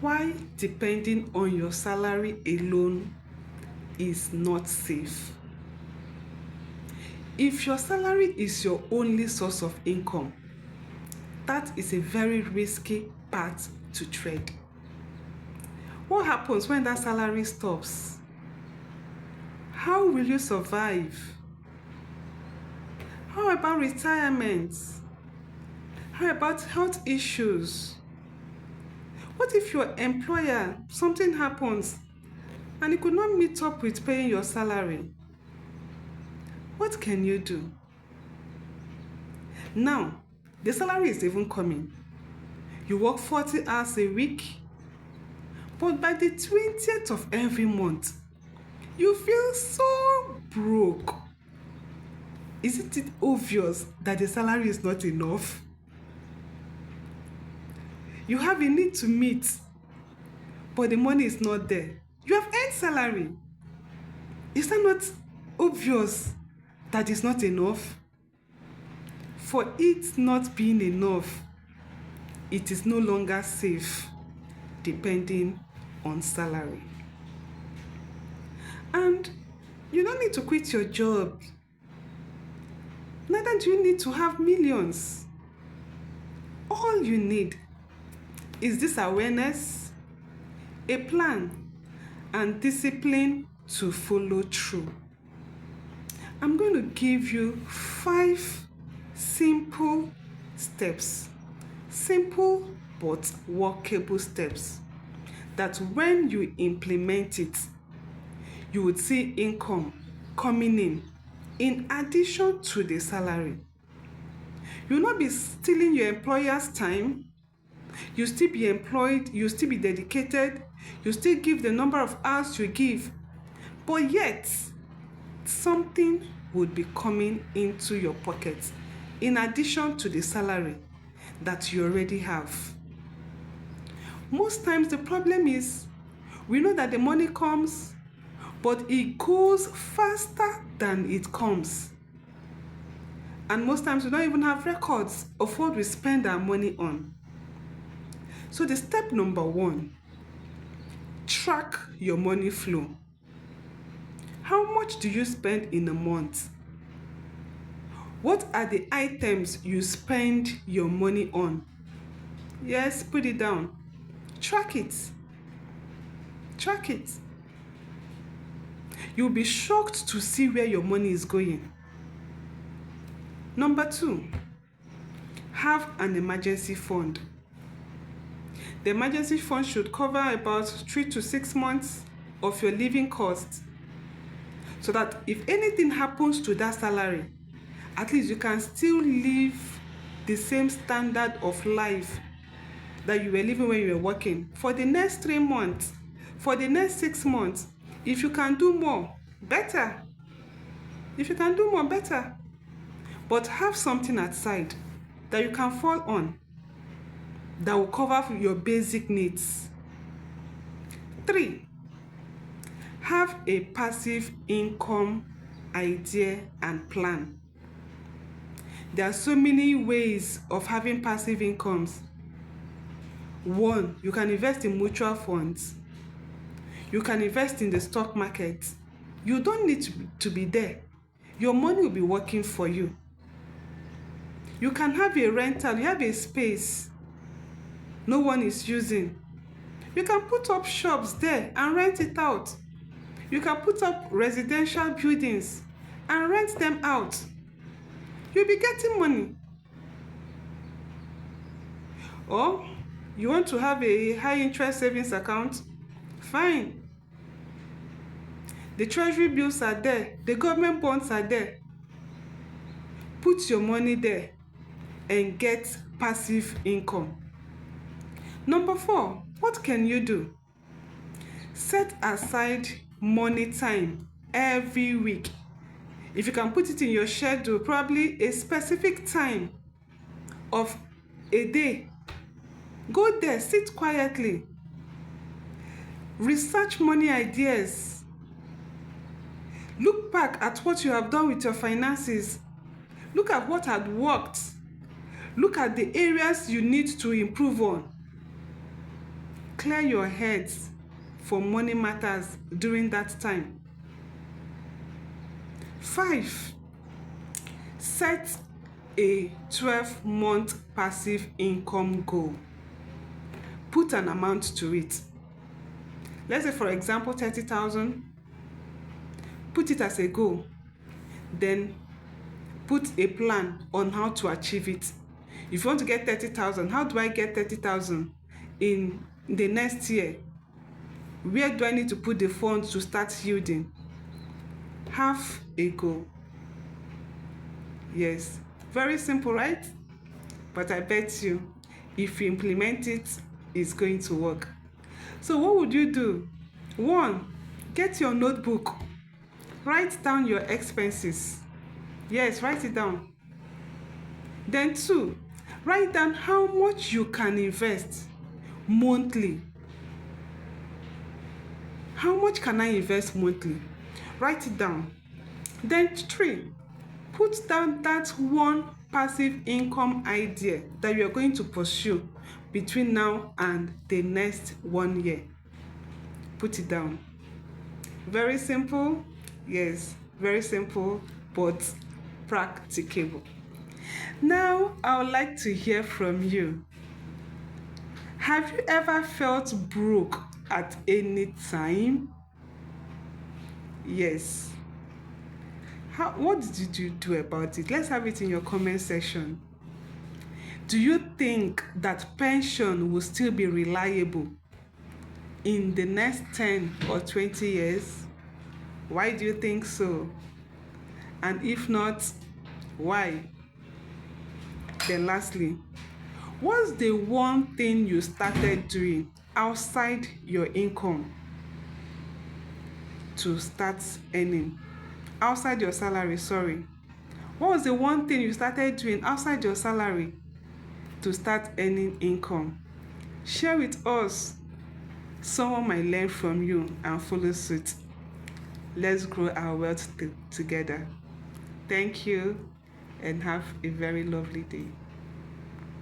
Why depending on your salary alone is not safe? If your salary is your only source of income, that is a very risky path to tread. What happens when that salary stops? How will you survive? How about retirement? How about health issues? What if your employer, something happens and he could not meet up with paying your salary? What can you do? Now, the salary is even coming. You work 40 hours a week, but by the 20th of every month, you feel so broke. Isn't it obvious that the salary is not enough? You have a need to meet, but the money is not there. You have earned salary. Is that not obvious that it's not enough? For it not being enough, it is no longer safe depending on salary. And you don't need to quit your job. Neither do you need to have millions. All you need is this awareness, a plan, and discipline to follow through. I'm going to give you 5 simple steps, simple but workable steps, that when you implement it, you would see income coming in addition to the salary. You will not be stealing your employer's time. You still be employed, you still be dedicated, you still give the number of hours you give, but yet something would be coming into your pocket in addition to the salary that you already have. Most times the problem is we know that the money comes, but it goes faster than it comes. And most times we don't even have records of what we spend our money on. So the step number 1, track your money flow. How much do you spend in a month? What are the items you spend your money on? Yes, put it down. Track it. Track it. You'll be shocked to see where your money is going. Number 2, have an emergency fund. The emergency fund should cover about 3 to 6 months of your living costs, so that if anything happens to that salary, at least you can still live the same standard of life that you were living when you were working for the next 3 months, for the next 6 months. If you can do more, better. If you can do more, better. But have something aside that you can fall on that will cover your basic needs. 3, have a passive income idea and plan. There are so many ways of having passive incomes. 1, you can invest in mutual funds. You can invest in the stock market. You don't need to be there. Your money will be working for you. You can have a rental. You have a space no one is using. You can put up shops there and rent it out. You can put up residential buildings and rent them out. You'll be getting money. Or you want to have a high interest savings account? Fine. The treasury bills are there. The government bonds are there. Put your money there and get passive income. Number 4, what can you do? Set aside money time every week. If you can put it in your schedule, probably a specific time of a day. Go there, sit quietly. Research money ideas. Look back at what you have done with your finances. Look at what had worked. Look at the areas you need to improve on. clear your heads for money matters during that time. 5, set a 12-month passive income goal. Put an amount to it. Let's say, for example, 30,000. Put it as a goal. Then put a plan on how to achieve it. If you want to get 30,000, how do I get 30,000 in the next year? Where do I need to put the funds to start yielding? Have a goal. Yes, very simple, right? But I bet you, if you implement it, it's going to work. So what would you do? 1, get your notebook. Write down your expenses. Yes, write it down. Then 2, write down how much you can invest monthly. How much can I invest monthly? Write it down. Then 3, put down that one passive income idea that you are going to pursue between now and the next 1 year. Put it down. Very simple. Yes, very simple, but practicable. Now, I would like to hear from you. Have you ever felt broke at any time? Yes. What did you do about it? Let's have it in your comment section. Do you think that pension will still be reliable in the next 10 or 20 years? Why do you think so? And if not, why? Then lastly, what's the one thing you started doing outside your income to start earning? Outside your salary, sorry. What was the one thing you started doing outside your salary to start earning income? Share with us. Someone might learn from you and follow suit. Let's grow our wealth together. Thank you and have a very lovely day.